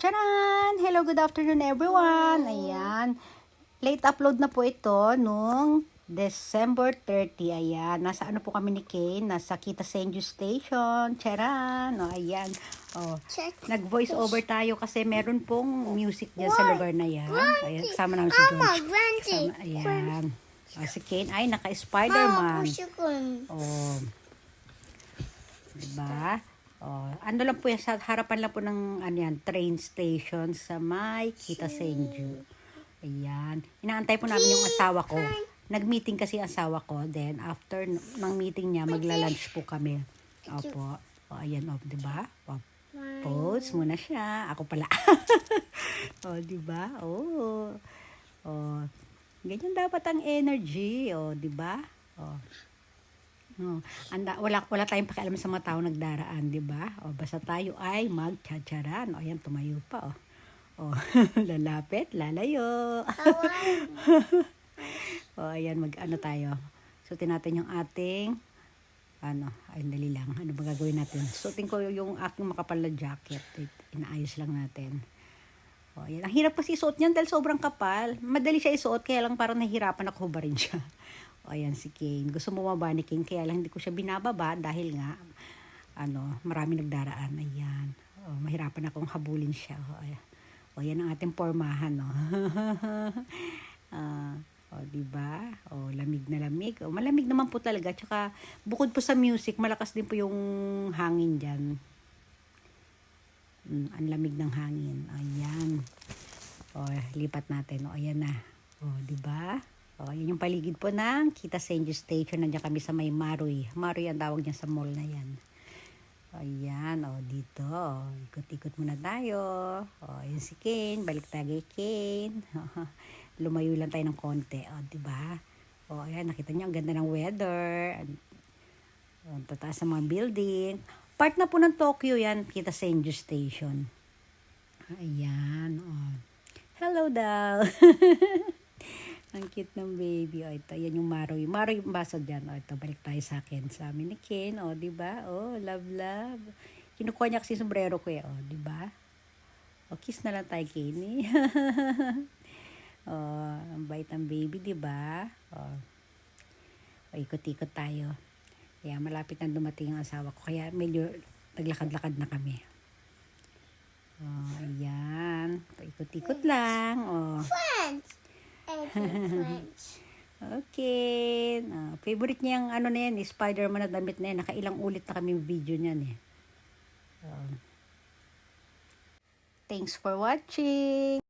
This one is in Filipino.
Charan! Hello, good afternoon everyone! Ayan. Late upload na po ito nung December 30. Ayan. Nasa ano po kami ni Kane? Nasa Kita Senju Station. Charan! O, ayan. O, nag-voice over tayo kasi meron pong music dyan sa lugar na yan. Ayan, kasama namin si George. Kasama, ayan. O, si Kane ay naka-Spider-Man. O, diba? Oh, ano lang po yan, sa harapan lang po ng train station sa may Kita Senju. Ayan. Inaantay po namin yung asawa ko. Nag-meeting kasi ang asawa ko. Then, after ng meeting niya, magla-lunch po kami. Opo. O, ayan, o, diba? O, pose muna siya. Ako pala. O, diba? O, ganyan dapat ang energy. O, diba? O, wala tayong pakialam sa mga tao nagdaraan, di ba? O basta tayo ay magtsatsaran. O ayan, tumayo pa. O lalapit, lalayo. O ayan, mag-ano tayo. Suotin natin yung ating ay dali lang. Ano ba gagawin natin? Suotin ko yung aking makapal na jacket. Inaayos lang natin. O ayan, ang hirap kasi isuot niyan dahil sobrang kapal. Madali siya isuot, kaya lang parang nahihirapan ako hubarin siya. O ayan si Kane. Gusto mo bumaba ni Kane, kaya lang hindi ko siya binababa dahil nga marami nagdaraan. Ayan. O, mahirapan akong habulin siya. O ayan ang ating pormahan, no. O diba? O lamig na lamig. O malamig naman po talaga. Tsaka bukod po sa music, malakas din po yung hangin diyan. Ang lamig ng hangin. Ayan. O lipat natin. O ayan na. O diba? O, yun yung paligid po ng Kita Senju Station. Nandiyan kami sa may Marui. Marui ang tawag niya sa mall na yan. Ayan, o, dito. O, ikot-ikot muna tayo. O, yun si Kane. Balik tayo kay Kane. Lumayo lang tayo ng konti. O, diba? O, ayan, nakita niyo, ang ganda ng weather. Ang tataas ng mga building. Part na po ng Tokyo yan, Kita Senju Station. Ayan, o. Hello daw. Ang cute ng baby. O, ito, yan yung Marui. Marui yung baso dyan. O, ito, balik tayo sa akin. Sa amin ni Ken. O, diba? O, love, love. Kinukuha niya kasi sombrero ko eh. O, diba? O, kiss na lang tayo, Kenny. O, ang bait ng baby, diba? O, ikot-ikot tayo. Kaya malapit na dumating ang asawa ko. Kaya medyo naglakad-lakad na kami. O, ayan. Ikot-ikot lang. O. Okay. Favorite niya yung na yan, Spider-Man na damit na yan. Nakailang ulit na kami video niyan eh. Thanks for watching.